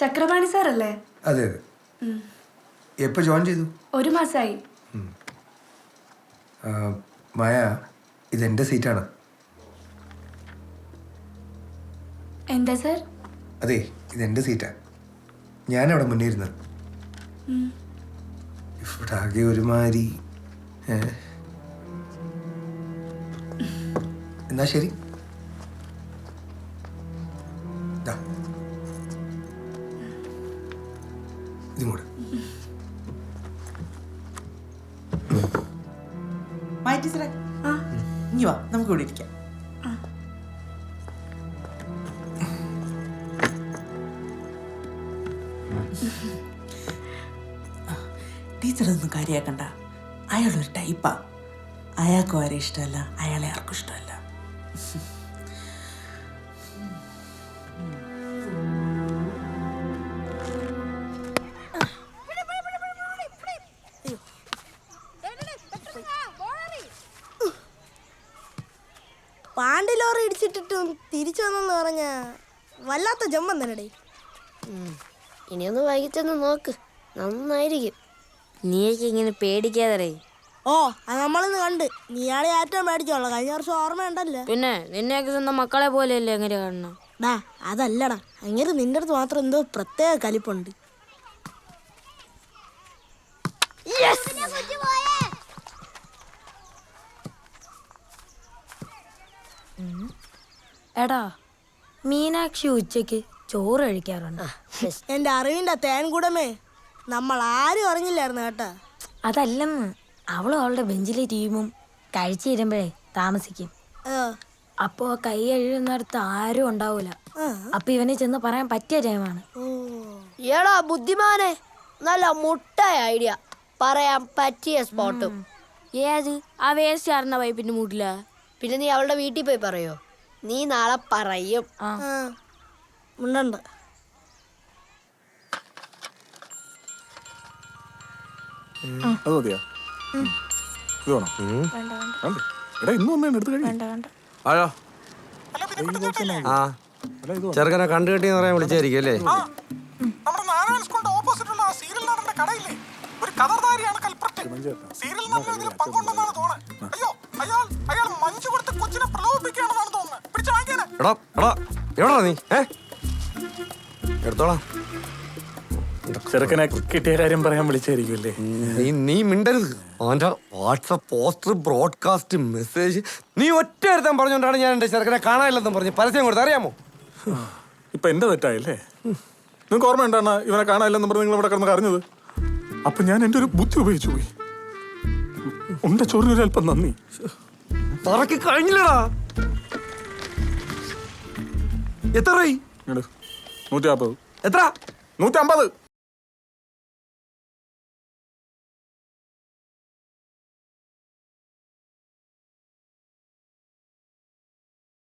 ചക്രപാണി സാറല്ലേ? അതെ അതെ. എപ്പോൾ ജോയിൻ ചെയ്തു? 1 മാസമായി. മായ, ഇതെൻ്റെ സീറ്റാണ്. എന്താ സാർ? അതെ, ഇതെൻ്റെ സീറ്റാണ്. ഞാനവിടെ മുന്നേ ഇരുന്നത്. ഇവിടെ ആകെ ഒരുമാതിരി. എന്നാ ശരി. ഇതും കൂടെ. ഇനി വാ, നമുക്ക് ഇവിടെ ഇരിക്കാം. ടീച്ചറൊന്നും കാര്യാക്കണ്ട. അയാളൊരു ടൈപ്പാ. അയാൾക്കും ആരെ ഇഷ്ടമല്ല, അയാളെ ആർക്കും ഇഷ്ടമല്ല. പാണ്ടി ലോറി ഇടിച്ചിട്ടിട്ടും തിരിച്ചു വന്നെന്ന് പറഞ്ഞ വല്ലാത്ത ജമ്മം തന്നെ. ഇനിയൊന്ന് വൈകിട്ടൊന്ന് നോക്ക്, നന്നായിരിക്കും. നീയൊക്കെ ഇങ്ങനെ പേടിക്കാതെ. ഓ, അത് നമ്മളിന്ന് കണ്ട്. നീയാളെ ഏറ്റവും മേടിച്ചോളൂ. കഴിഞ്ഞ വർഷം ഓർമ്മയുണ്ടല്ലോ. പിന്നെ നിന്നെയൊക്കെ സ്വന്തം മക്കളെ പോലെയല്ലേ എങ്ങനെ കാണണം? ഡാ, അതല്ലടാ, അങ്ങനെ നിന്റെ അടുത്ത് മാത്രം എന്തോ പ്രത്യേക കലിപ്പുണ്ട്. എടാ, മീനാക്ഷി ഉച്ചക്ക് ചോറ് കഴിക്കാറുണ്ട്. എന്റെ അറിവിന്റെ തേൻകൂടമേ, നമ്മൾ ആരും അറിഞ്ഞില്ലായിരുന്നു കേട്ടാ. അതല്ലെന്ന്, അവളും അവളുടെ ബെഞ്ചിലെ ടീമും കഴിച്ചു തരുമ്പോഴേ താമസിക്കും. അപ്പോ കൈ കഴുകുന്നിടത്ത് ആരും ഉണ്ടാവൂല. അപ്പൊ ഇവനെ ചെന്ന് പറയാൻ പറ്റിയ ടൈമാണ്. ഏടാ ബുദ്ധിമാനെ, നല്ല മുട്ടായ ഐഡിയ. പറയാൻ പറ്റിയ സ്പോട്ടും. ഏത്? ആ വേസ്റ്റ് ആർന്ന പൈപ്പിന്റെ മൂട്ടില. പിന്നെ നീ അവളുടെ വീട്ടിൽ പോയി പറയോ? നീ നാളെ പറയും. ഉണ്ടുണ്ട്. ചെറുക്കനെ കണ്ടു കെട്ടിന്ന് പറയാൻ വിളിച്ചായിരിക്കും അല്ലേ? നീ എടുത്തോളാം. ചെറുക്കനെ കിട്ടിയ കാര്യം പറയാൻ വിളിച്ചായിരിക്കുമല്ലേ? നീ മിണ്ടരുത്. അവന്റെ വാട്സപ്പ് പോസ്റ്റർ, ബ്രോഡ്കാസ്റ്റ്, മെസ്സേജ് നീ ഒറ്റ എടുത്താൻ പറഞ്ഞോണ്ടാണ് ഞാൻ എന്റെ ചെറുക്കനെ കാണാനില്ലെന്നും പറഞ്ഞ് പരസ്യം കൊടുത്ത്, അറിയാമോ? ഇപ്പൊ എന്റെ തെറ്റായില്ലേ? നിങ്ങൾക്ക് ഓർമ്മ ഉണ്ടാണ് ഇവനെ കാണാനില്ലെന്ന് പറഞ്ഞ് നിങ്ങൾ ഇവിടെ കിടന്ന് അറിഞ്ഞത്? അപ്പൊ ഞാൻ എന്റെ ഒരു ബുദ്ധി ഉപയോഗിച്ചു പോയി. ഉണ്ട ചോറിനൊരു അല്പം നന്ദി. പറക്കി കഴിഞ്ഞില്ലടാ. എത്ര? 150. എത്ര? 150.